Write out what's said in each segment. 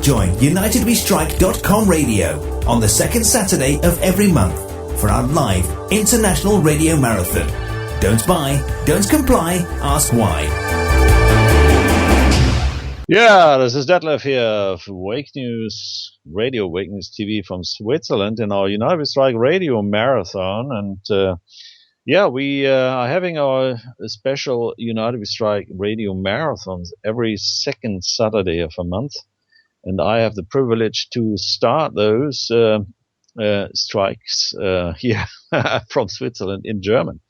Join UNITEDWESTRIKE.com radio on the second Saturday of every month for our live international radio marathon. Don't buy, don't comply, ask why. Yeah, this is Detlef here of Wake News Radio, Wake News TV from Switzerland in our United We Strike Radio Marathon. And we are having our special United We Strike Radio Marathons every second Saturday of a month. And I have the privilege to start those strikes here from Switzerland in German.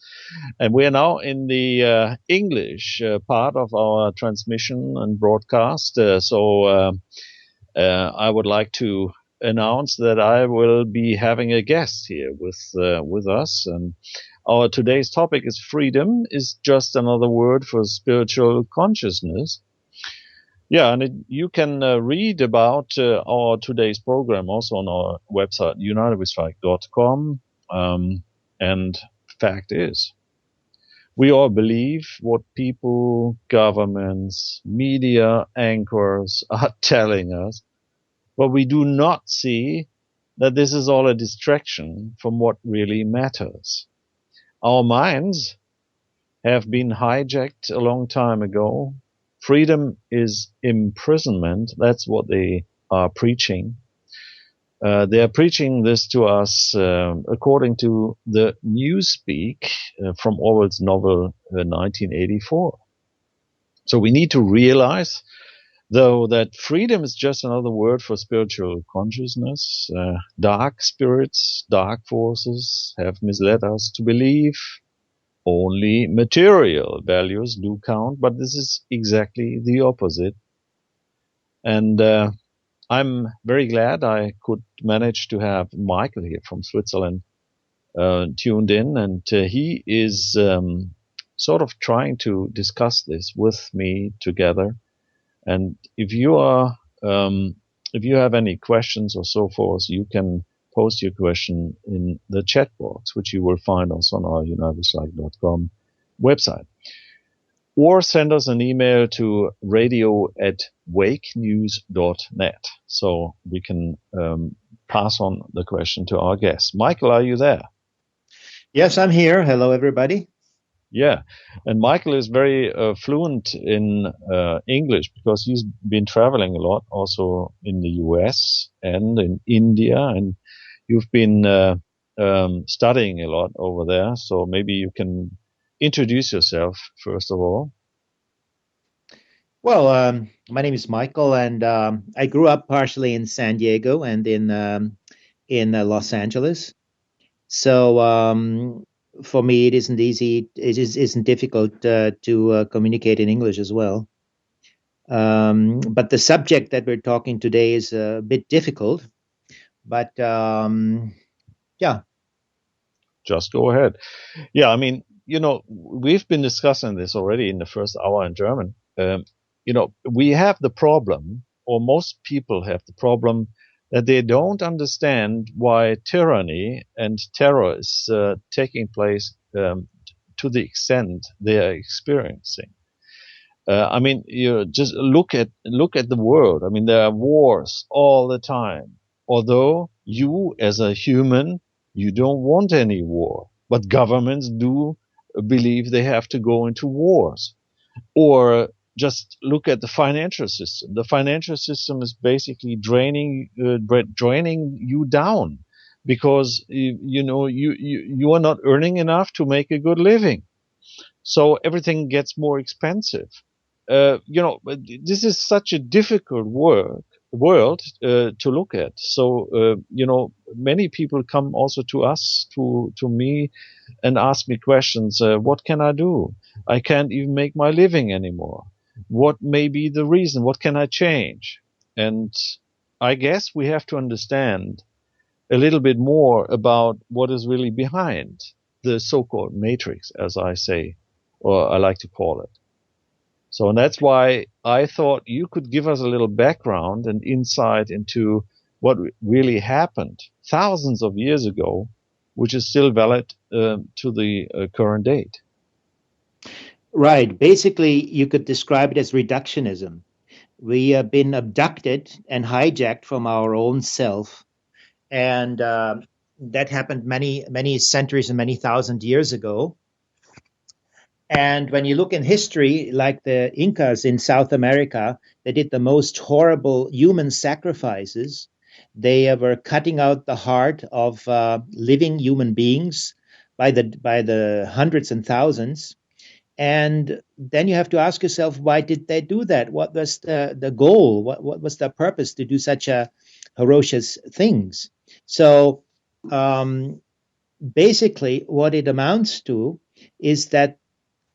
And we are now in the English part of our transmission and broadcast. So I would like to announce that I will be having a guest here with us. And our today's topic is freedom is just another word for spiritual consciousness. Yeah, and you can read about our today's program also on our website, UNITEDWESTRIKE.com. And fact is, we all believe what people, governments, media anchors are telling us, but we do not see that this is all a distraction from what really matters. Our minds have been hijacked a long time ago. Freedom is imprisonment. That's what they are preaching. They are preaching this to us according to the Newspeak from Orwell's novel 1984. So we need to realize, though, that freedom is just another word for spiritual consciousness. Dark spirits, dark forces have misled us to believe only material values do count, but this is exactly the opposite. And I'm very glad I could manage to have Michael here from Switzerland tuned in, and he is sort of trying to discuss this with me together. And if you have any questions or so forth, you can post your question in the chat box, which you will find also on our UNITEDWESTRIKE.com website. Or send us an email to radio@wakenews.net so we can pass on the question to our guest. Michael, are you there? Yes, I'm here. Hello, everybody. Yeah, and Michael is very fluent in English because he's been traveling a lot, also in the US and in India, and you've been studying a lot over there. So maybe you can introduce yourself first of all. Well, my name is Michael, and I grew up partially in San Diego and in Los Angeles. So for me, it isn't easy. It isn't difficult to communicate in English as well. But the subject that we're talking today is a bit difficult. But yeah. Just go ahead. Yeah, I mean, we've been discussing this already in the first hour in German. We have the problem, or most people have the problem, that they don't understand why tyranny and terror is taking place to the extent they are experiencing. I mean, just look at the world. I mean, there are wars all the time. Although you, as a human, you don't want any war, but governments do believe they have to go into wars. Or just look at the financial system. The financial system is basically draining you down because you are not earning enough to make a good living. So everything gets more expensive. This is such a difficult world to look at. So many people come also to us, to me, and ask me questions. What can I do? I can't even make my living anymore. What may be the reason? What can I change? And I guess we have to understand a little bit more about what is really behind the so-called matrix, as I say, or I like to call it. So, and that's why I thought you could give us a little background and insight into what really happened thousands of years ago, which is still valid to the current date. Right. Basically, you could describe it as reductionism. We have been abducted and hijacked from our own self. And that happened many centuries and many thousand years ago. And when you look in history, like the Incas in South America, they did the most horrible human sacrifices. They were cutting out the heart of living human beings by the hundreds and thousands. And then you have to ask yourself, why did they do that? What was the goal? What was the purpose to do such a ferocious things? So basically, what it amounts to is that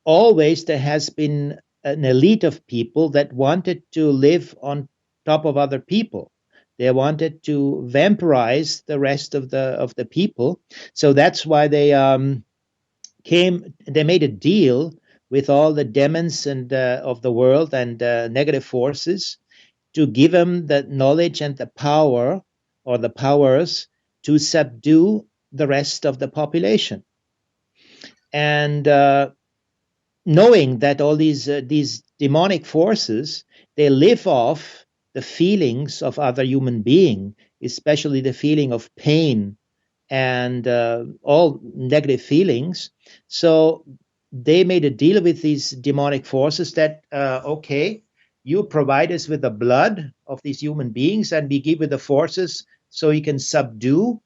always there has been an elite of people that wanted to live on top of other people. They wanted to vampirize the rest of the people. So that's why they made a deal with all the demons and of the world and negative forces to give them the knowledge and the power or the powers to subdue the rest of the population. And knowing that all these demonic forces, they live off the feelings of other human being, especially the feeling of pain and all negative feelings. So they made a deal with these demonic forces that, okay, you provide us with the blood of these human beings and we give you the forces so you can subdue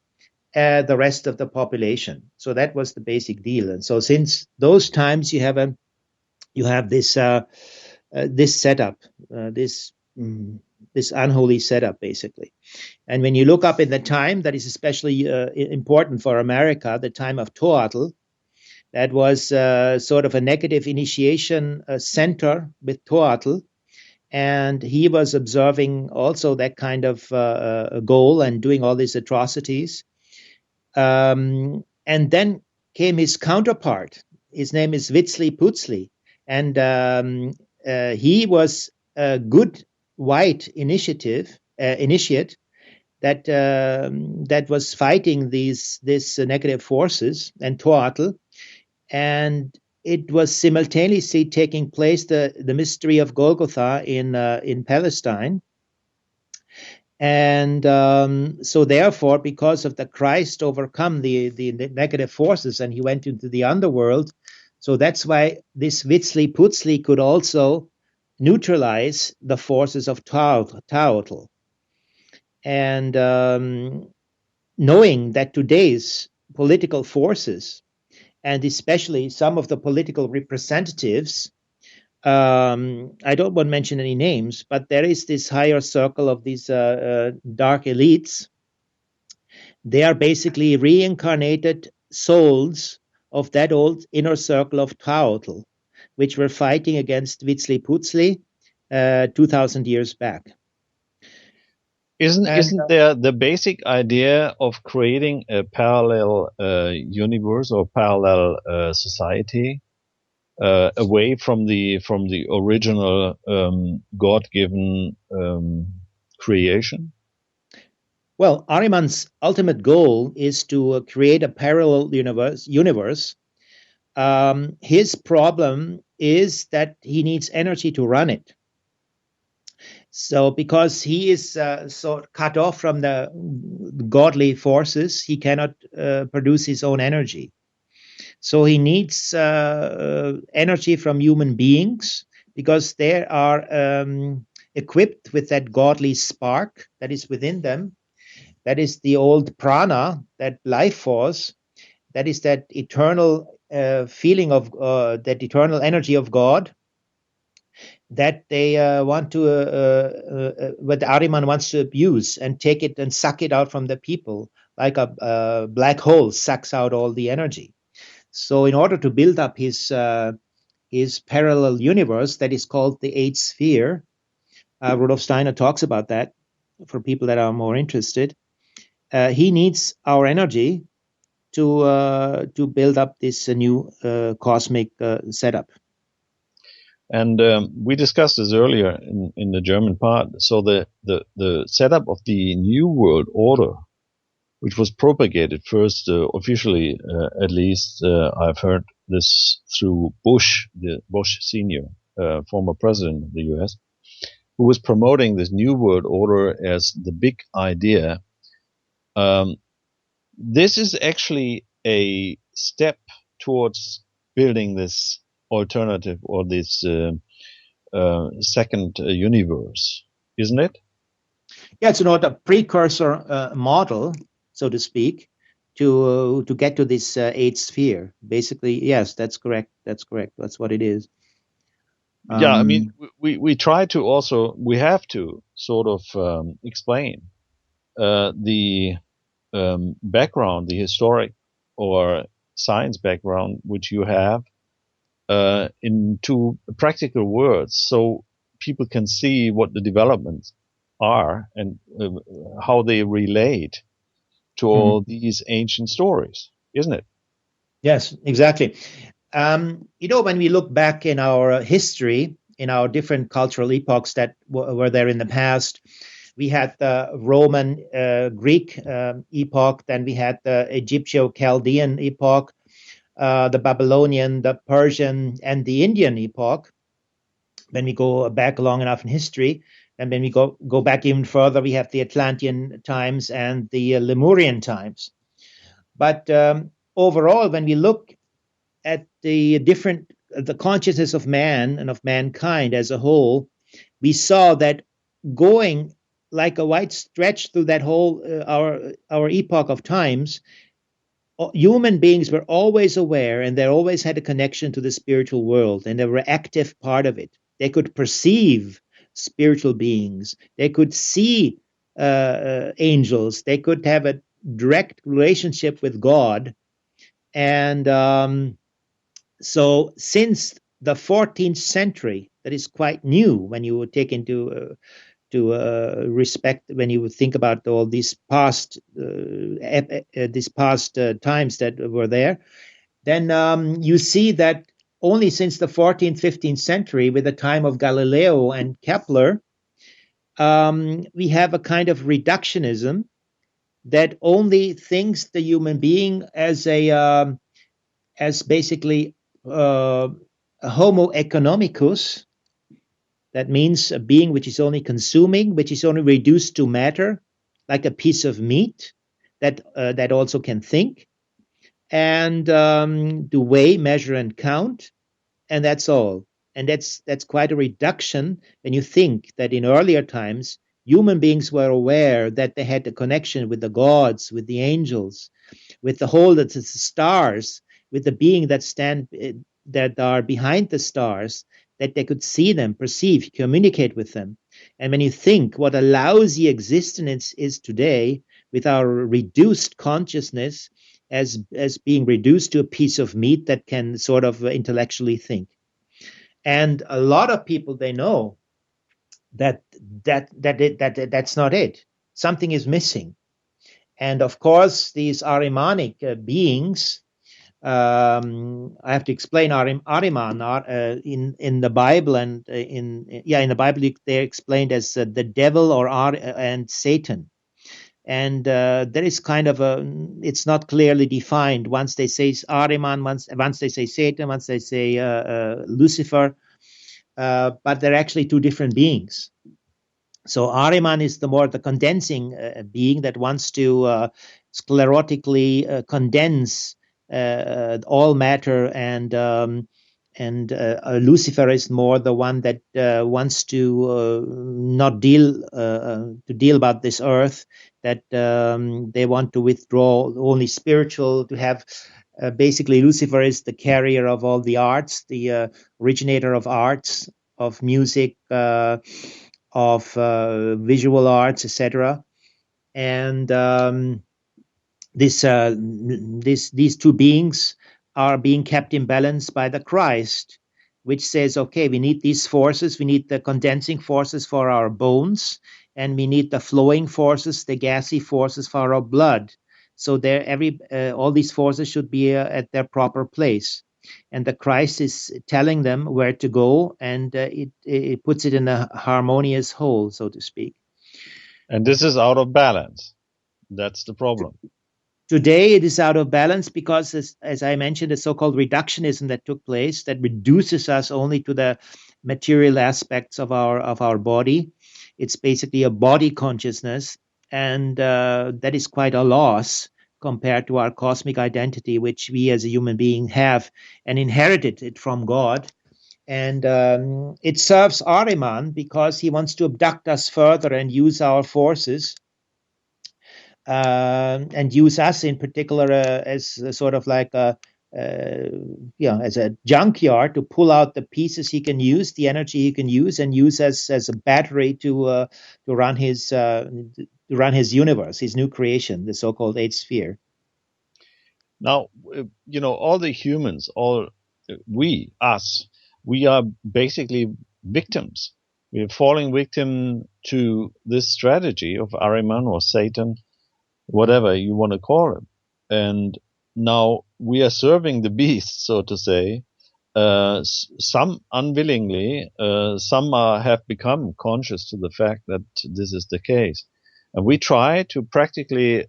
the rest of the population. So that was the basic deal. And so since those times you have this this setup, this unholy setup, basically. And when you look up in the time, that is especially important for America, the time of Toatl, that was sort of a negative initiation center with Toatl. And he was observing also that kind of goal and doing all these atrocities. And then came his counterpart. His name is Huitzilopochtli. And he was a good white initiate that was fighting these negative forces and Toatl, and it was simultaneously taking place the mystery of Golgotha in Palestine. And so therefore, because of the Christ overcome the negative forces and he went into the underworld, so that's why this Huitzilopochtli could also neutralize the forces of Toatl. And knowing that today's political forces, and especially some of the political representatives, I don't want to mention any names, but there is this higher circle of these dark elites. They are basically reincarnated souls of that old inner circle of Toatl, which were fighting against Huitzilopochtli 2,000 years back. Isn't there the basic idea of creating a parallel universe or parallel society away from the original God-given creation? Well, Ahriman's ultimate goal is to create a parallel universe. His problem is that he needs energy to run it. So because he is so cut off from the godly forces, he cannot produce his own energy. So he needs energy from human beings because they are equipped with that godly spark that is within them. That is the old prana, that life force. That is that eternal feeling of that eternal energy of God that they want to, what Ahriman wants to abuse and take it and suck it out from the people, like a black hole sucks out all the energy. So in order to build up his parallel universe that is called the Eighth Sphere, Rudolf Steiner talks about that for people that are more interested. He needs our energy to build up this new cosmic setup. And we discussed this earlier in the German part. So the setup of the New World Order, which was propagated first officially, at least I've heard this through Bush, the Bush Senior, former president of the U.S. who was promoting this new world order as the big idea. This is actually a step towards building this alternative or this second universe, isn't it? Yeah, it's not a precursor model, so to speak, to get to this eighth sphere. Basically, yes, that's correct. That's correct. That's what it is. Yeah, I mean, we try to also, we have to sort of explain the background, the historic or science background which you have into practical words, so people can see what the developments are and how they relate to all these ancient stories, isn't it? Yes, exactly. When we look back in our history, in our different cultural epochs that were there in the past, we had the Roman Greek epoch, then we had the Egypto-Chaldean epoch, the Babylonian, the Persian, and the Indian epoch. When we go back long enough in history, and when we go back even further, we have the Atlantean times and the Lemurian times. But overall, when we look at the consciousness of man and of mankind as a whole, we saw that going like a wide stretch through that whole our epoch of times, human beings were always aware, and they always had a connection to the spiritual world, and they were active part of it. They could perceive spiritual beings. They could see angels. They could have a direct relationship with God. And so since the 14th century, that is quite new when you would take into respect, when you would think about all these past times that were there, then you see that only since the 14th, 15th century, with the time of Galileo and Kepler, we have a kind of reductionism that only thinks the human being as basically a homo economicus. That means a being which is only consuming, which is only reduced to matter, like a piece of meat that also can think and do weigh, measure, and count, and that's all. And that's quite a reduction when you think that in earlier times human beings were aware that they had a connection with the gods, with the angels, with the whole that's the stars, with the being that are behind the stars, that they could see them, perceive, communicate with them. And when you think what a lousy existence is today, with our reduced consciousness as being reduced to a piece of meat that can sort of intellectually think. And a lot of people, they know that's not it. Something is missing. And of course, these Ahrimanic beings, I have to explain Ahriman in the Bible, and in the Bible they're explained as the devil and Satan. And there is kind of it's not clearly defined. Once they say Ahriman, once they say Satan, once they say Lucifer, but they're actually two different beings. So Ahriman is the condensing being that wants to sclerotically condense all matter, and Lucifer is more the one that wants to not deal about this earth, that they want to withdraw only spiritual, to have basically Lucifer is the carrier of all the arts, the originator of arts, of music, of visual arts, etc. And these two beings are being kept in balance by the Christ, which says, okay, we need these forces. We need the condensing forces for our bones, and we need the flowing forces, the gassy forces for our blood. So all these forces should be at their proper place. And the Christ is telling them where to go, and it puts it in a harmonious whole, so to speak. And this is out of balance. That's the problem. Today it is out of balance because, as I mentioned, the so-called reductionism that took place, that reduces us only to the material aspects of our body. It's basically a body consciousness, and that is quite a loss compared to our cosmic identity, which we as a human being have and inherited it from God. And it serves Ahriman because he wants to abduct us further and use our forces, and use us in particular as a sort of like as a junkyard to pull out the pieces he can use, the energy he can use, and use as a battery to run his universe, his new creation, the so-called eighth sphere. Now, all the humans, we are basically victims. We are falling victim to this strategy of Ahriman or Satan, whatever you want to call it. And now we are serving the beast, so to say. Some unwillingly, some have become conscious to the fact that this is the case. And we try to practically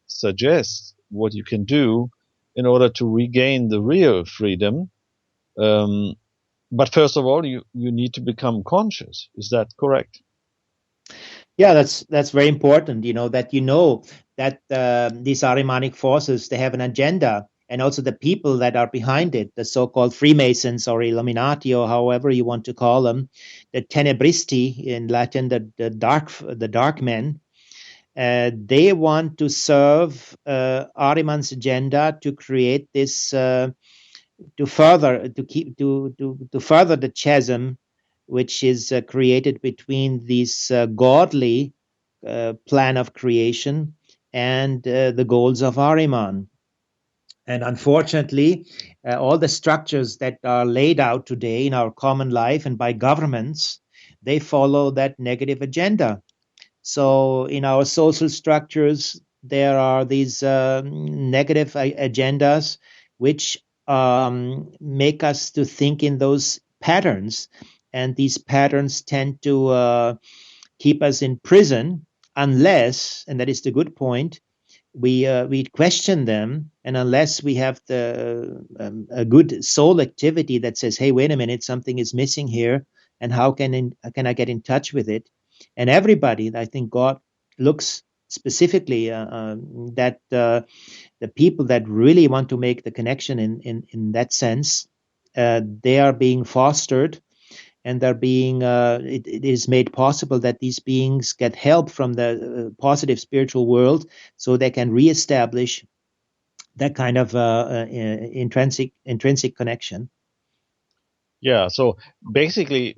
suggest what you can do in order to regain the real freedom. But first of all, you need to become conscious. Is that correct? Yeah, that's very important. That these Ahrimanic forces, they have an agenda, and also the people that are behind it, the so-called Freemasons or Illuminati, or however you want to call them, the Tenebristi in Latin, the dark men. They want to serve Ahriman's agenda to create this to further the chasm which is created between this godly plan of creation and the goals of Ahriman. And unfortunately, all the structures that are laid out today in our common life and by governments, they follow that negative agenda. So in our social structures, there are these negative agendas which make us to think in those patterns, and these patterns tend to keep us in prison unless, and that is the good point, we question them, and unless we have a good soul activity that says, hey, wait a minute, something is missing here, and how can I get in touch with it? And everybody, I think God looks specifically that the people that really want to make the connection in that sense, they are being fostered, and they're being it is made possible that these beings get help from the positive spiritual world, so they can reestablish that kind of intrinsic connection. Yeah. So basically,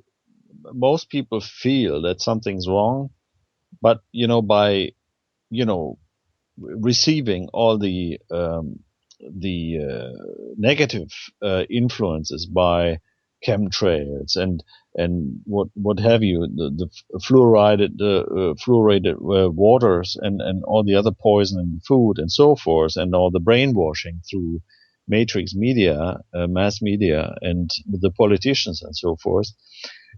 most people feel that something's wrong, but by receiving all the negative influences by chemtrails and what have you, the fluoride fluorinated waters and all the other poison in food and so forth, and all the brainwashing through matrix media, mass media, and the politicians and so forth,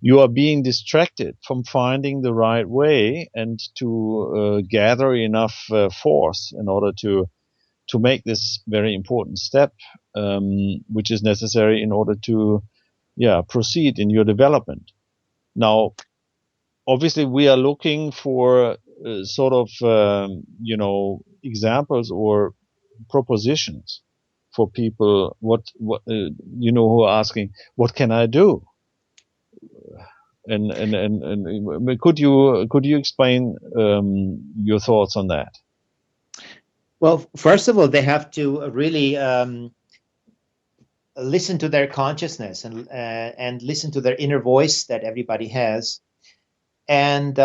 you are being distracted from finding the right way and to gather enough force in order to make this very important step, which is necessary in order to proceed in your development. Now, obviously, we are looking for sort of examples or propositions for people who are asking, what can I do? And could you explain your thoughts on that? Well, first of all, they have to really listen to their consciousness and listen to their inner voice that everybody has, and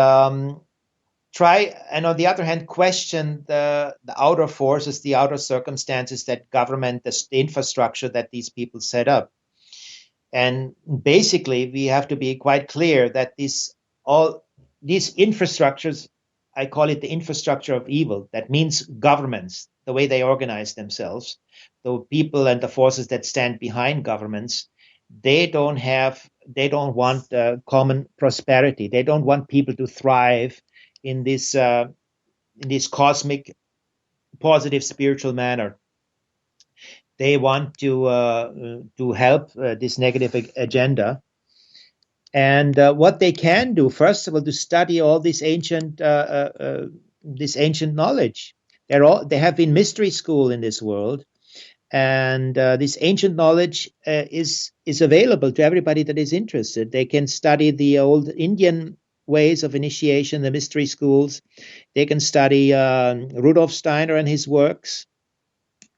try, and on the other hand, question the outer forces, the outer circumstances that government the infrastructure that these people set up. And basically, we have to be quite clear that these infrastructures, I call it the infrastructure of evil. That means governments, the way they organize themselves, the people and the forces that stand behind governments. They don't want common prosperity. They don't want people to thrive in this cosmic, positive spiritual manner. They want to help this negative agenda, And what they can do, first of all, to study all this ancient knowledge. They have been mystery school in this world, and this ancient knowledge is available to everybody that is interested. They can study the old Indian ways of initiation, the mystery schools. They can study Rudolf Steiner and his works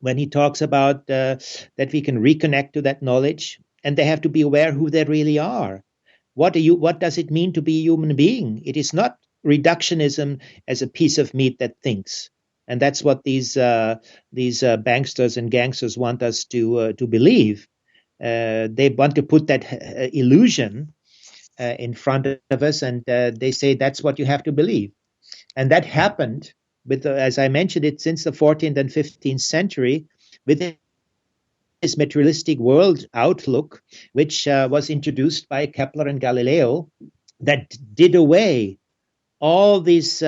when he talks about that we can reconnect to that knowledge, and they have to be aware who they really are. What does it mean to be a human being? It is not reductionism as a piece of meat that thinks. And that's what these banksters and gangsters want us to believe. They want to put that illusion in front of us, and they say that's what you have to believe. And that happened with, as I mentioned it, since the 14th and 15th century, with this materialistic world outlook, which was introduced by Kepler and Galileo, that did away all this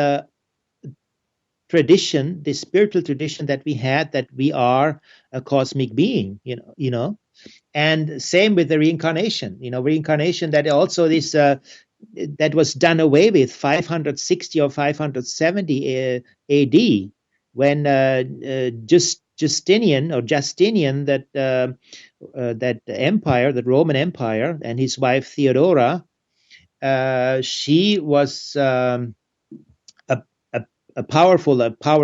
tradition, this spiritual tradition that we had, that we are a cosmic being, and same with the reincarnation, reincarnation, that also this that was done away with 560 or 570 AD, when Justinian, that empire, the Roman Empire, and his wife Theodora, she was a power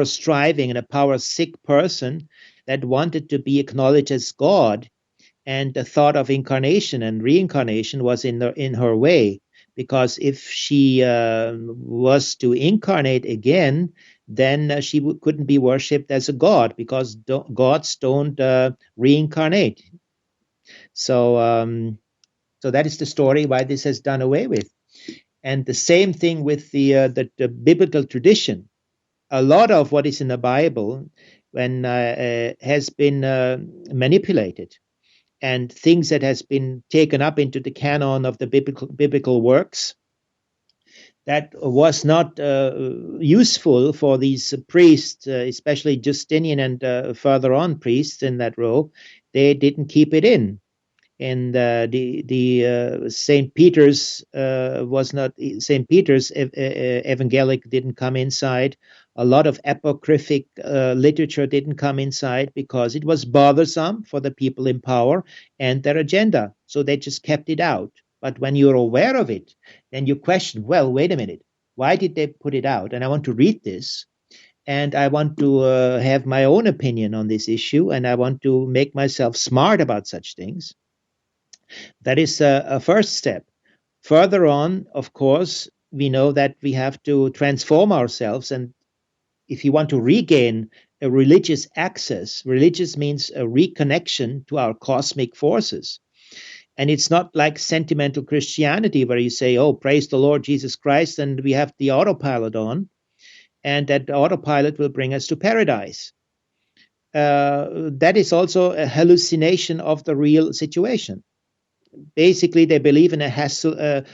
striving and a power sick person that wanted to be acknowledged as God, and the thought of incarnation and reincarnation was in her way, because if she was to incarnate again, then she couldn't be worshipped as a god, because gods don't reincarnate. So that is the story why this has done away with. And the same thing with the biblical tradition. A lot of what is in the Bible has been manipulated, and things that has been taken up into the canon of the biblical works that was not useful for these priests, especially Justinian and further on priests in that row. They didn't keep it in. And the St. Peter's evangelic didn't come inside. A lot of apocryphic literature didn't come inside because it was bothersome for the people in power and their agenda. So they just kept it out. But when you're aware of it, then you question, well, wait a minute, why did they put it out? And I want to read this, and I want to have my own opinion on this issue, and I want to make myself smart about such things. That is a first step. Further on, of course, we know that we have to transform ourselves. And if you want to regain a religious access, religious means a reconnection to our cosmic forces. And it's not like sentimental Christianity where you say, oh, praise the Lord Jesus Christ, and we have the autopilot on, and that autopilot will bring us to paradise. That is also a hallucination of the real situation. Basically, they believe in an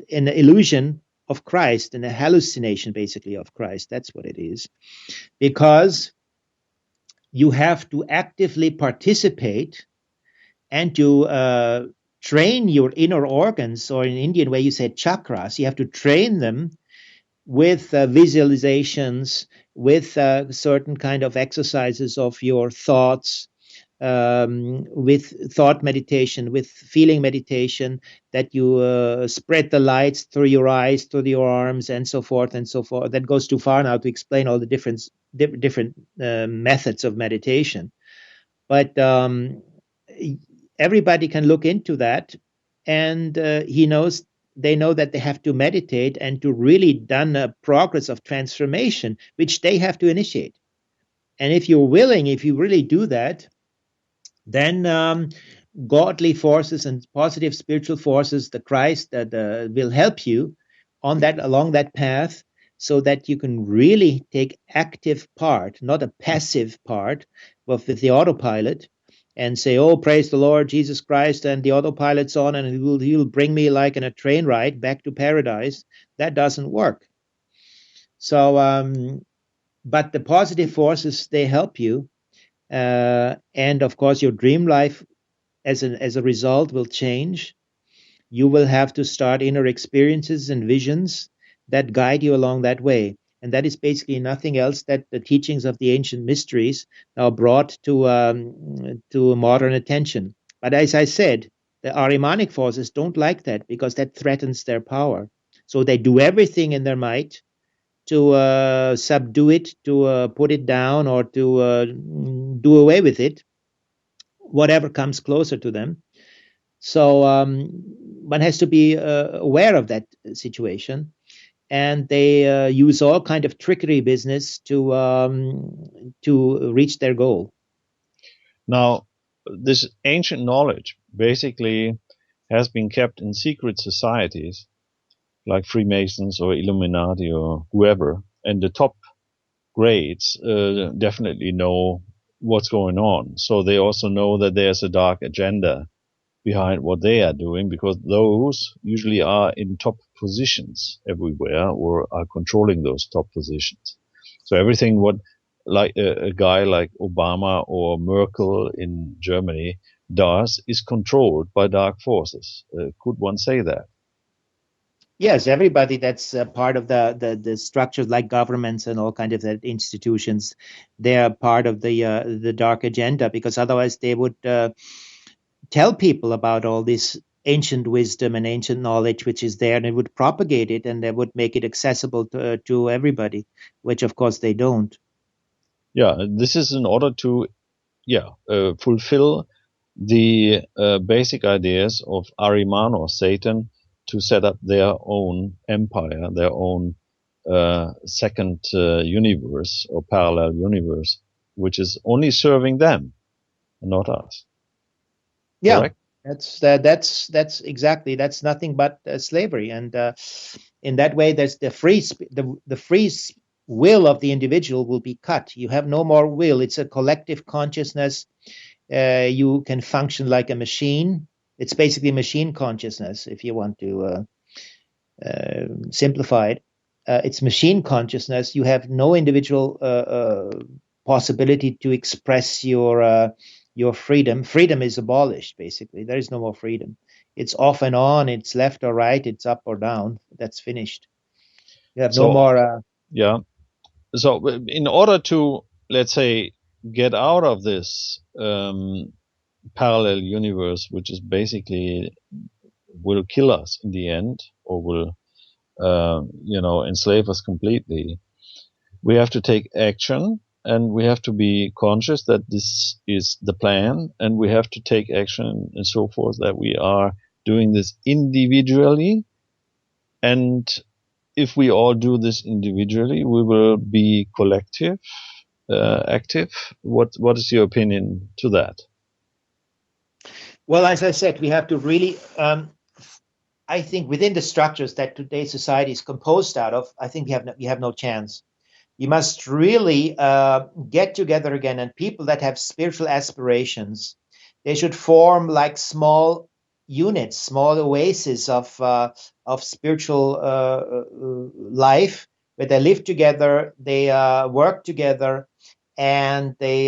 illusion of Christ, and a hallucination, basically, of Christ. That's what it is. Because you have to actively participate and to train your inner organs, or in Indian way, you say chakras. You have to train them with visualizations, with certain kind of exercises of your thoughts, with thought meditation, with feeling meditation, that you spread the lights through your eyes, through your arms, and so forth and so forth. That goes too far now to explain all the different methods of meditation. But everybody can look into that, and they know that they have to meditate and to really done a progress of transformation, which they have to initiate. And if you're willing, if you really do that, then godly forces and positive spiritual forces, the Christ, that will help you along that path, so that you can really take active part, not a passive part, but with the autopilot, and say, oh, praise the Lord Jesus Christ, and the autopilot's on, and he'll bring me like in a train ride back to paradise. That doesn't work. So, but the positive forces, they help you. And of course, your dream life as a result will change. you will have to start inner experiences and visions that guide you along that way. And that is basically nothing else that the teachings of the ancient mysteries are brought to modern attention. But as I said, the Ahrimanic forces don't like that because that threatens their power. So they do everything in their might to subdue it, to put it down, or to do away with it, whatever comes closer to them. So one has to be aware of that situation, and they use all kind of trickery business to reach their goal. Now, this ancient knowledge basically has been kept in secret societies like Freemasons or Illuminati or whoever, and the top grades definitely know what's going on. So they also know that there's a dark agenda behind what they are doing, because those usually are in top positions everywhere or are controlling those top positions. So everything what like a guy like Obama or Merkel in Germany does is controlled by dark forces. Could one say that? Yes, everybody that's part of the structures like governments and all kind of that institutions, they are part of the dark agenda, because otherwise they would tell people about all this ancient wisdom and ancient knowledge which is there, and it would propagate it, and they would make it accessible to everybody, which of course they don't. Yeah, this is in order to fulfill the basic ideas of Ahriman or Satan to set up their own empire, their own second universe or parallel universe, which is only serving them, not us. Yeah, correct? That's exactly, that's nothing but slavery, and in that way, there's the free will of the individual will be cut. You have no more will. It's a collective consciousness. You can function like a machine. It's basically machine consciousness, if you want to simplify it. It's machine consciousness. You have no individual possibility to express your freedom. Freedom is abolished, basically. There is no more freedom. It's off and on, it's left or right, it's up or down. That's finished. You have no more. Yeah. So in order to, let's say, get out of this parallel universe, which is basically will kill us in the end, or will, enslave us completely, we have to take action. And we have to be conscious that this is the plan, and we have to take action and so forth, that we are doing this individually. And if we all do this individually, we will be collective, active. What is your opinion to that? Well, as I said, we have to really, I think within the structures that today's society is composed out of, I think we have no chance. You must really get together again, and people that have spiritual aspirations, they should form like small units, small oases of spiritual life, where they live together, they work together, and they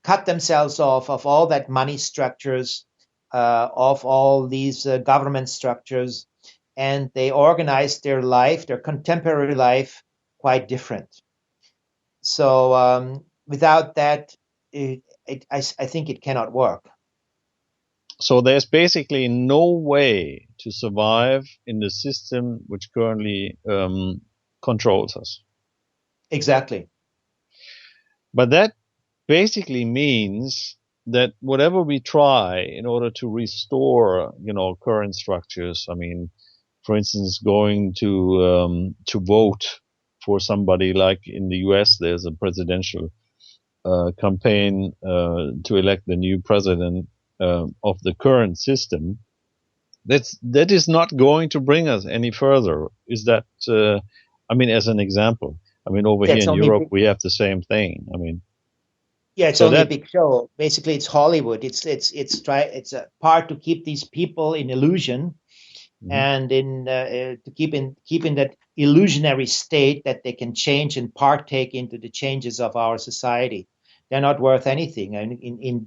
cut themselves off of all that money structures, of all these government structures, and they organize their life, their contemporary life, quite different. So without that, I think it cannot work. So there's basically no way to survive in the system which currently controls us. Exactly. But that basically means that whatever we try in order to restore, current structures, I mean, for instance, going to vote for somebody, like in the US, there's a presidential campaign to elect the new president of the current system. That is not going to bring us any further. Is that? As an example, over here in Europe, we have the same thing. It's only a big show. Basically, it's Hollywood. It's a part to keep these people in illusion, and to keep in that illusionary state that they can change and partake into the changes of our society. they're not worth anything. And in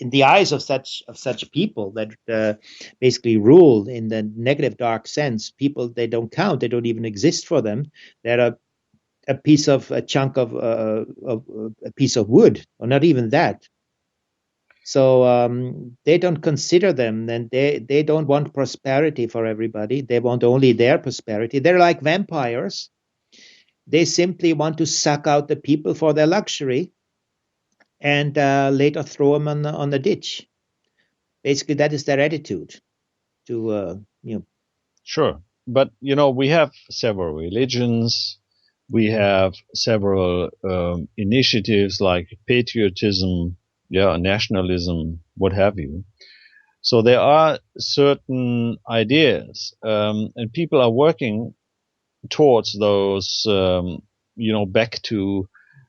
the eyes of such people that basically rule in the negative dark sense, people, they don't count. They don't even exist for them. They're a chunk of a piece of wood, or not even that. So they don't consider them, and they don't want prosperity for everybody. They want only their prosperity. They're like vampires. They simply want to suck out the people for their luxury, and later throw them on the ditch. Basically, that is their attitude to Sure. But, we have several religions. We have several initiatives like patriotism, nationalism, what have you. So there are certain ideas, and people are working towards those,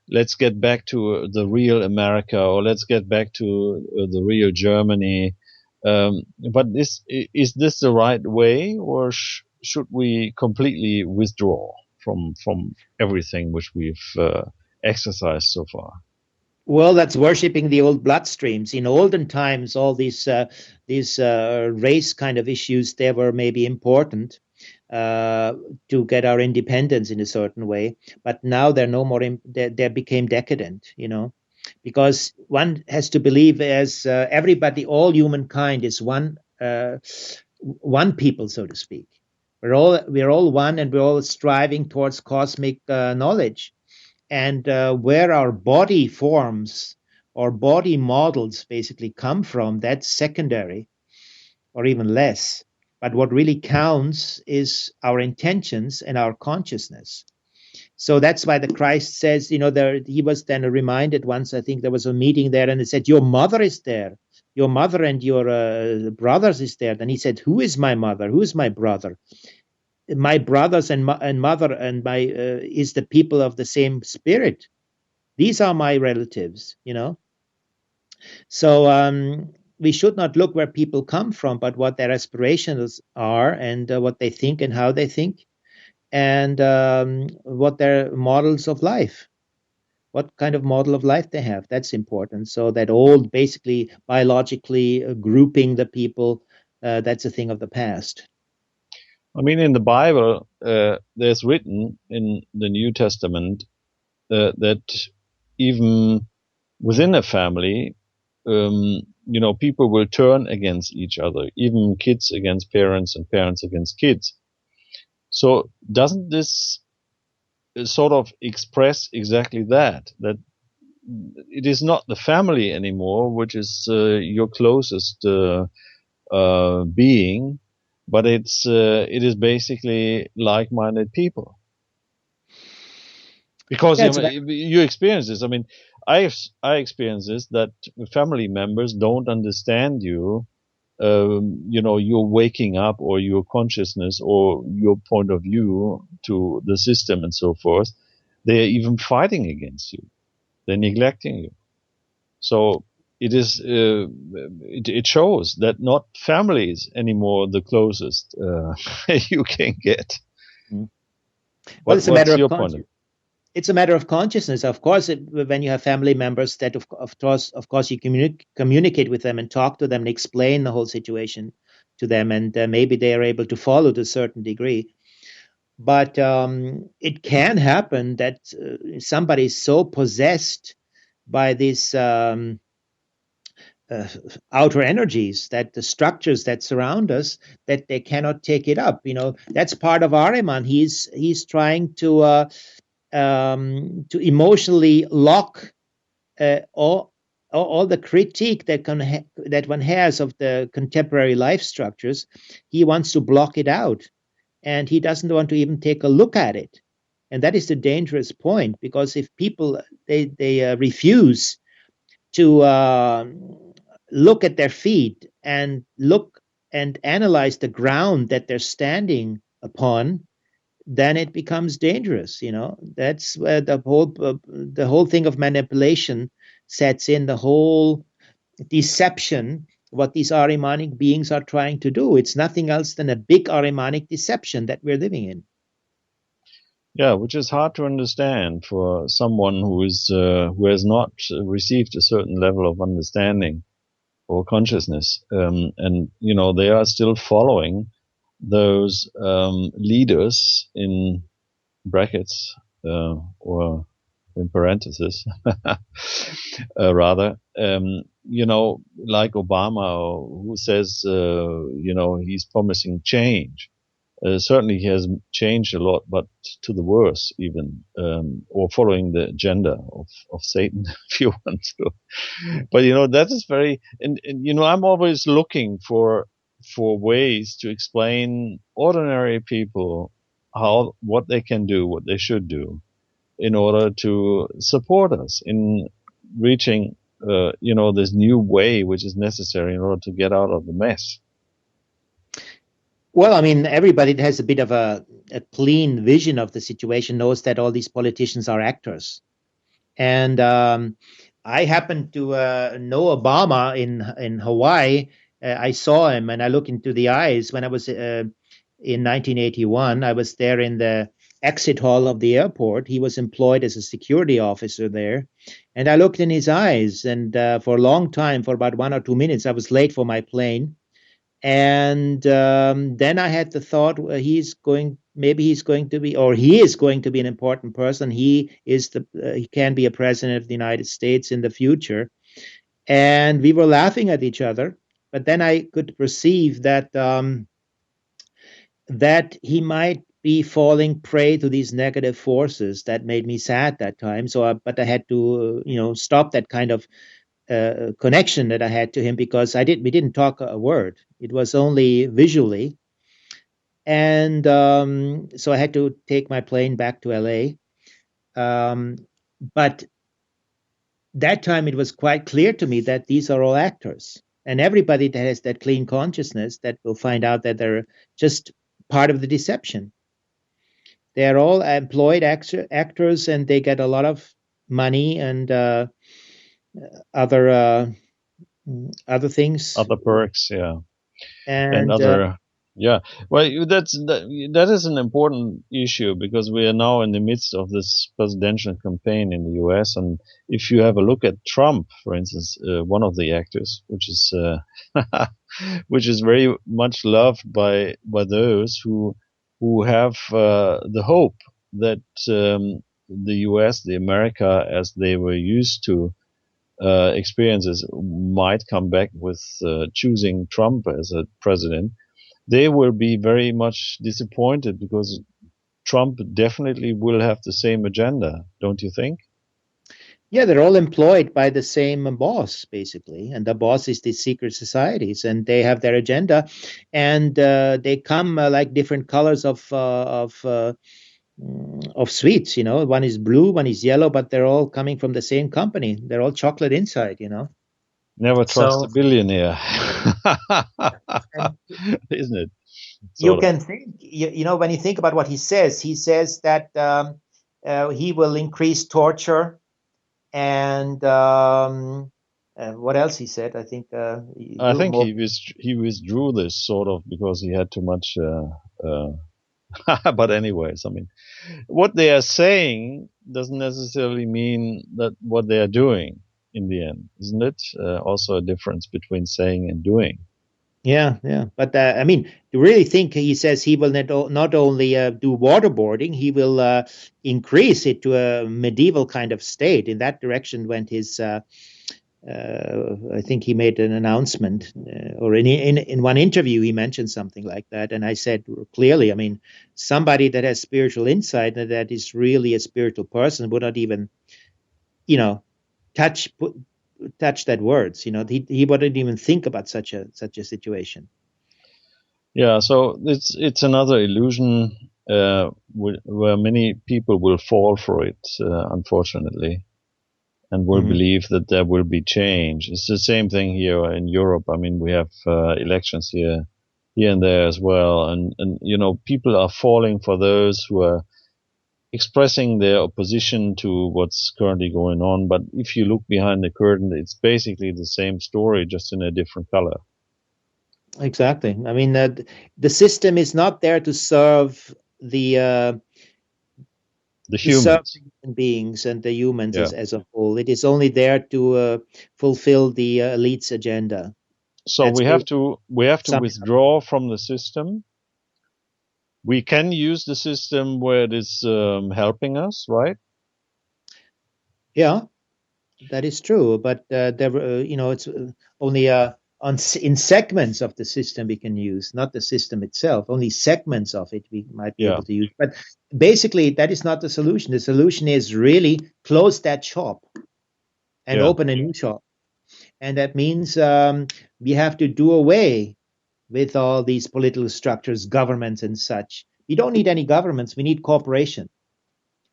let's get back to the real America, or let's get back to the real Germany. But is this the right way, or should we completely withdraw from everything which we've exercised so far? Well, that's worshipping the old bloodstreams. In olden times, all these race kind of issues, they were maybe important to get our independence in a certain way, but now they're no more. They became decadent, because one has to believe, as everybody, all humankind is one people, so to speak. We're all one, and we're all striving towards cosmic knowledge. And where our body forms or body models basically come from, that's secondary or even less. But what really counts is our intentions and our consciousness. So that's why the Christ says, he was then reminded once, I think there was a meeting there, and it said, your mother is there. Your mother and your brothers is there. Then he said, who is my mother? Who is my brother? My brothers and mother and my is the people of the same spirit. These are my relatives, So we should not look where people come from, but what their aspirations are, and what they think and how they think, and what their models of life, what kind of model of life they have. That's important. So that old, basically biologically grouping the people, that's a thing of the past. I mean, in the Bible, there's written in the New Testament that even within a family, people will turn against each other, even kids against parents and parents against kids. So doesn't this sort of express exactly that it is not the family anymore, which is your closest being, but it is basically like-minded people? Because you experience this. I mean, I experience this, that family members don't understand you, your waking up or your consciousness or your point of view to the system and so forth. They're even fighting against you. They're neglecting you. So it is. It shows that not families anymore the closest you can get. Well, it's a matter of consciousness. It's a matter of consciousness. Of course, when you have family members, that of course you communicate with them and talk to them and explain the whole situation to them, and maybe they are able to follow to a certain degree. But it can happen that somebody is so possessed by these outer energies, that the structures that surround us, that they cannot take it up. That's part of Ahriman. He's trying to emotionally lock all the critique that one has of the contemporary life structures. He wants to block it out, and he doesn't want to even take a look at it. And that is the dangerous point, because if people they refuse to look at their feet and look and analyze the ground that they're standing upon, then it becomes dangerous. That's where the whole thing of manipulation sets in, the whole deception, what these Ahrimanic beings are trying to do. It's nothing else than a big Ahrimanic deception that we're living in. Yeah, which is hard to understand for someone who has not received a certain level of understanding or consciousness, and they are still following those leaders in brackets or in parentheses, rather, like Obama, who says, he's promising change. Certainly, he has changed a lot, but to the worse, even, or following the agenda of Satan, if you want to. But that is very, and I'm always looking for ways to explain ordinary people what they can do, what they should do, in order to support us in reaching, this new way which is necessary in order to get out of the mess. Well, I mean, everybody that has a bit of a clean vision of the situation knows that all these politicians are actors. And I happen to know Obama in Hawaii. I saw him and I looked into the eyes when I was in 1981. I was there in the exit hall of the airport. He was employed as a security officer there. And I looked in his eyes, and for a long time, for about 1 or 2 minutes, I was late for my plane. And then I had the thought, well, he is going to be an important person. He can be a president of the United States in the future. And we were laughing at each other. But then I could perceive that that he might be falling prey to these negative forces. That made me sad that time. But I had to, stop that kind of connection that I had to him, because we didn't talk a word. It was only visually. And so I had to take my plane back to LA. But that time it was quite clear to me that these are all actors. And everybody that has that clean consciousness, that will find out that they're just part of the deception. They're all employed actors, and they get a lot of money and other things, other perks, yeah, and other, yeah. Well, that is an important issue, because we are now in the midst of this presidential campaign in the U.S. And if you have a look at Trump, for instance, one of the actors, which is which is very much loved by those who have the hope that the U.S., the America as they were used to experiences, might come back with choosing Trump as a president. They will be very much disappointed, because Trump definitely will have the same agenda, don't you think? Yeah, they're all employed by the same boss, basically, and the boss is these secret societies, and they have their agenda, and they come like different colors of sweets. One is blue, one is yellow, but they're all coming from the same company. They're all chocolate inside. Never trust a billionaire, isn't it? You can think, when you think about what he says that he will increase torture. And what else he said? I think he withdrew this sort of because he had too much. But anyways, I mean, what they are saying doesn't necessarily mean that what they are doing in the end, isn't it? Also a difference between saying and doing. Yeah. But I mean, you really think he says he will not only do waterboarding, he will increase it to a medieval kind of state. In that direction went his. I think he made an announcement, or in one interview he mentioned something like that. And I said clearly, I mean, somebody that has spiritual insight and that is really a spiritual person would not even, touch that words. He wouldn't even think about such a situation. Yeah, so it's another illusion where many people will fall for it, unfortunately, and will believe that there will be change. It's the same thing here in Europe. I mean, we have elections here and there as well, and people are falling for those who are expressing their opposition to what's currently going on. But if you look behind the curtain, it's basically the same story, just in a different color. Exactly. I mean, the system is not there to serve the The to serve humans. the human beings and the humans Yeah. as a whole. It is only there to fulfill the elite's agenda. So That's we have to sum it up. withdraw from the system. We can use the system where it is helping us, right? Yeah, that is true. But it's only in segments of the system we can use, not the system itself. Only segments of it we might be Yeah. able to use. But basically, that is not the solution. The solution is really close that shop and Yeah. open a new shop. And that means we have to do away with all these political structures, governments, and such. We don't need any governments. We need cooperation.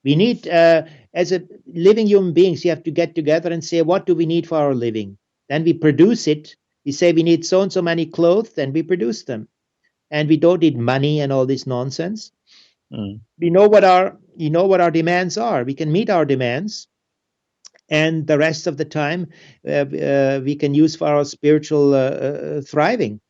We need, as a living human beings, you have to get together and say, what do we need for our living? Then we produce it. We say we need so and so many clothes, then we produce them. And we don't need money and all this nonsense. Mm. We know what our demands are. We can meet our demands, and the rest of the time we can use for our spiritual thriving.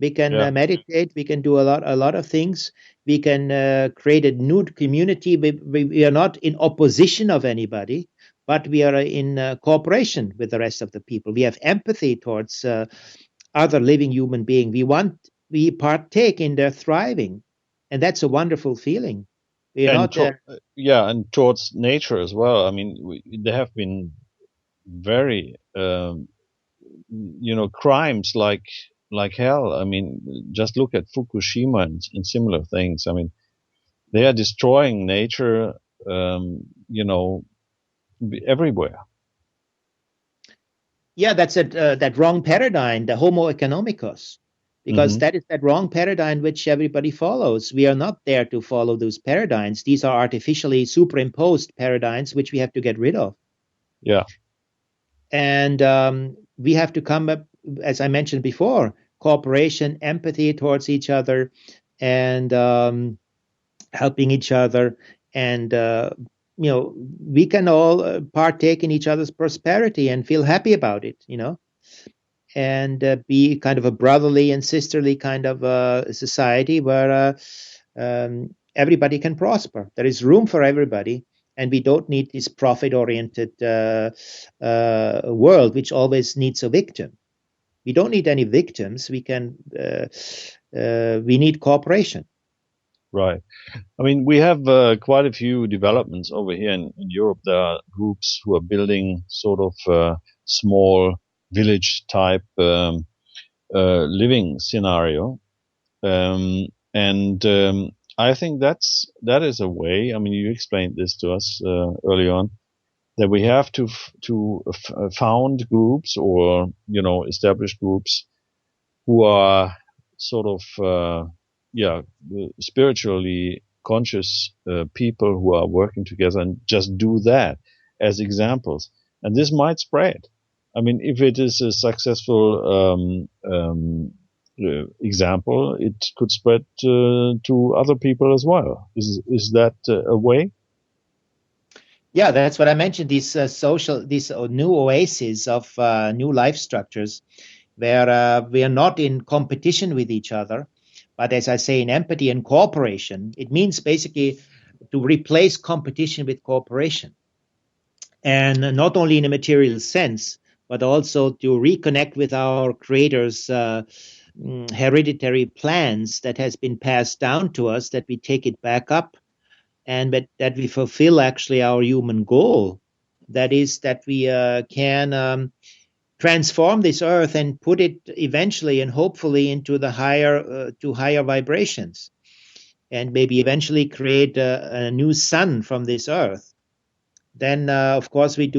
We can Yeah. meditate. We can do a lot of things. We can create a new community. We are not in opposition of anybody, but we are in cooperation with the rest of the people. We have empathy towards other living human beings. We partake in their thriving, and that's a wonderful feeling. We are And not. and towards nature as well. I mean, there have been very crimes like hell. I mean, just look at Fukushima and similar things. I mean, they are destroying nature, everywhere. Yeah, that's that wrong paradigm, the Homo economicus, because Mhm. that is that wrong paradigm which everybody follows. We are not there to follow those paradigms. These are artificially superimposed paradigms which we have to get rid of. Yeah. And we have to come up, as I mentioned before, cooperation, empathy towards each other, and helping each other. And we can all partake in each other's prosperity and feel happy about it. And be kind of a brotherly and sisterly kind of society where everybody can prosper. There is room for everybody, and we don't need this profit-oriented world which always needs a victim. We don't need any victims. We need cooperation. Right. I mean, we have quite a few developments over here in Europe. There are groups who are building sort of small village type living scenario. And I think that is a way. I mean, you explained this to us early on, that we have to found groups or establish groups who are sort of spiritually conscious people who are working together and just do that as examples, and this might spread. I mean, if it is a successful example, it could spread to other people as well. Is that a way? Yeah, that's what I mentioned. These new oases of new life structures, where we are not in competition with each other, but as I say, in empathy and cooperation. It means basically to replace competition with cooperation, and not only in a material sense, but also to reconnect with our Creator's hereditary plans that has been passed down to us, that we take it back up, and that we fulfill actually our human goal. That is, that we can transform this earth and put it eventually and hopefully into the higher vibrations, and maybe eventually create a new sun from this earth. Then, of course, we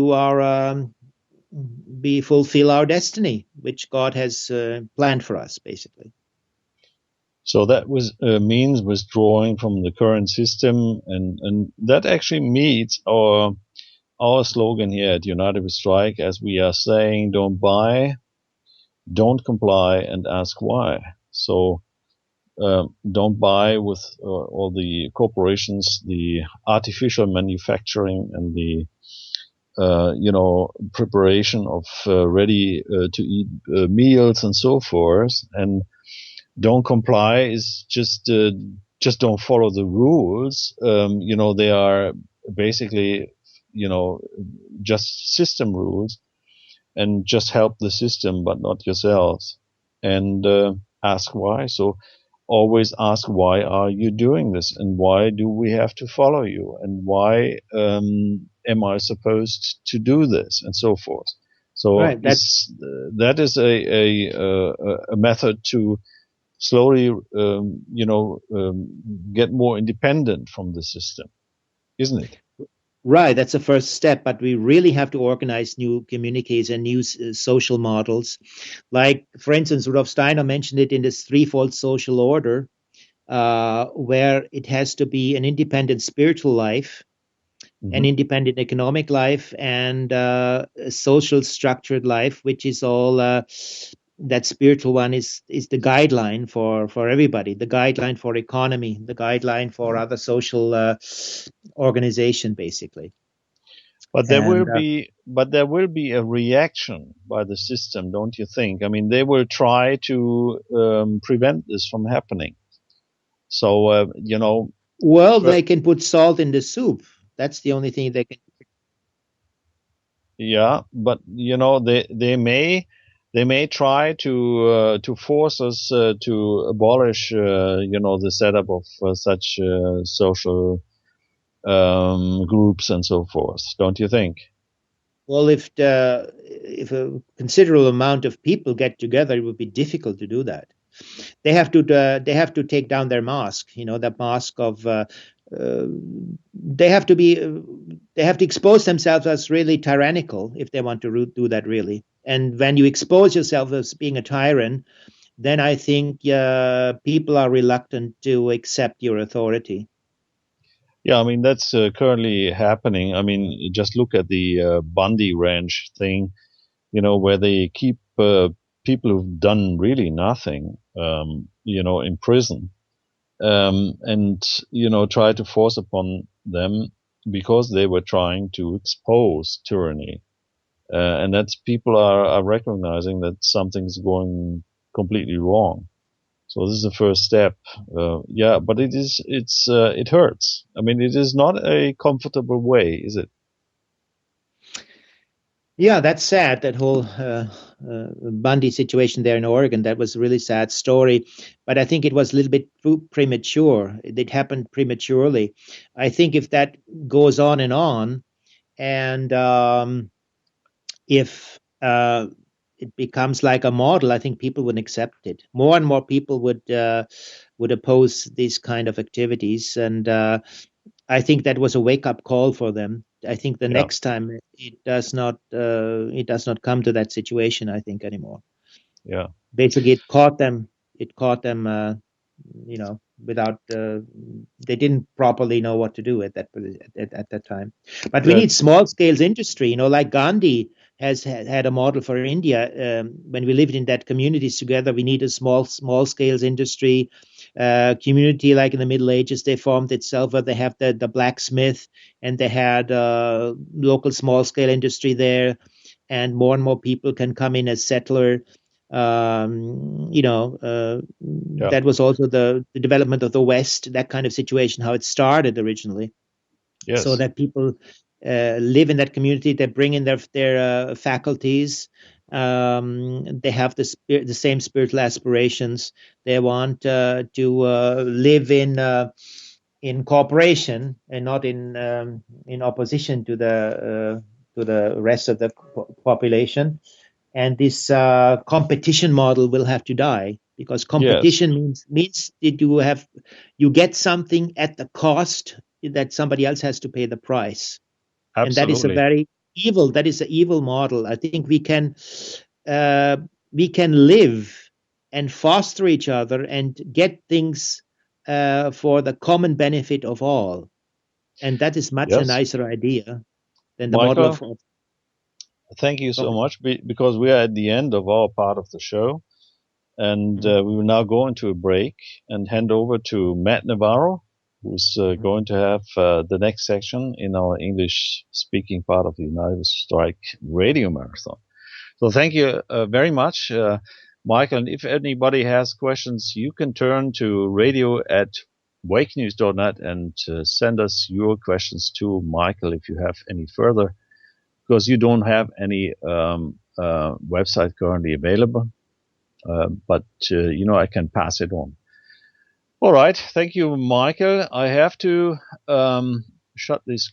fulfill our destiny, which God has planned for us, basically. So that means withdrawing from the current system, and that actually meets our slogan here at United We Strike, as we are saying, don't buy, don't comply, and ask why. So don't buy with all the corporations, the artificial manufacturing, and the preparation of ready to eat meals and so forth. And don't comply is just don't follow the rules. They are basically, just system rules and just help the system, but not yourselves. And ask why. So always ask, why are you doing this? And why do we have to follow you? And why am I supposed to do this? And so forth. So Right. that is a method to slowly, get more independent from the system, isn't it? Right, that's the first step, but we really have to organize new communities and new social models. Like, for instance, Rudolf Steiner mentioned it in this threefold social order, where it has to be an independent spiritual life, an independent economic life, and a social structured life, which is all that spiritual one is the guideline for everybody, the guideline for economy, the guideline for other social organization, basically. But there will be a reaction by the system, don't you think? I mean, they will try to prevent this from happening. So well, they can put salt in the soup. That's the only thing they can. Yeah, but they may try to force us to abolish the setup of such social groups and so forth. Don't you think? Well, if a considerable amount of people get together, it would be difficult to do that. They have to take down their mask. The mask of they have to expose themselves as really tyrannical if they want to do that really. And when you expose yourself as being a tyrant, then I think people are reluctant to accept your authority. Yeah, I mean, that's currently happening. I mean, just look at the Bundy Ranch thing, where they keep people who've done really nothing, in prison, and, try to force upon them because they were trying to expose tyranny. And that's people are recognizing that something's going completely wrong. So this is the first step. But it hurts. I mean, it is not a comfortable way, is it? Yeah, that's sad. That whole Bundy situation there in Oregon, that was a really sad story. But I think it was a little bit premature. It happened prematurely. I think if that goes on, and if it becomes like a model, I think people would accept it. More and more people would oppose these kind of activities, and I think that was a wake-up call for them. I think the next time it does not come to that situation, I think, anymore. Yeah. Basically, it caught them. Without they didn't properly know what to do at that time. But we need small scale industry. Like Gandhi has had a model for India. When we lived in that communities together, we need a small scale industry. Community like in the Middle Ages, they formed itself where they have the blacksmith, and they had local small scale industry there, and more people can come in as settler. That was also the development of the West, that kind of situation, how it started originally. Yes. So that people live in that community, they bring in their faculties. They have the same spiritual aspirations. They want to live in cooperation and not in opposition to the rest of the population. And this competition model will have to die, because competition means that you get something at the cost that somebody else has to pay the price. Absolutely. And that is an evil model. I think we can live and foster each other and get things for the common benefit of all. And that is much a nicer idea than the Michael, model of. Thank you so much, because we are at the end of our part of the show, and we will now go into a break and hand over to Matt Navarro, who's going to have the next section in our English-speaking part of the United Strike Radio Marathon. So thank you very much, Michael. And if anybody has questions, you can turn to radio at wakenews.net and send us your questions to Michael if you have any further, because you don't have any website currently available. But I can pass it on. All right. Thank you, Michael. I have to shut this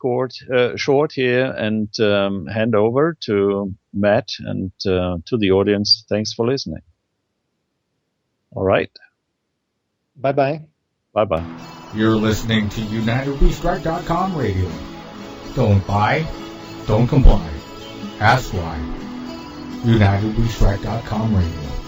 short here and hand over to Matt and to the audience. Thanks for listening. All right. Bye-bye. Bye-bye. You're listening to UnitedWeStrike.com radio. Don't buy, don't comply. Ask why. UnitedWeStrike.com radio.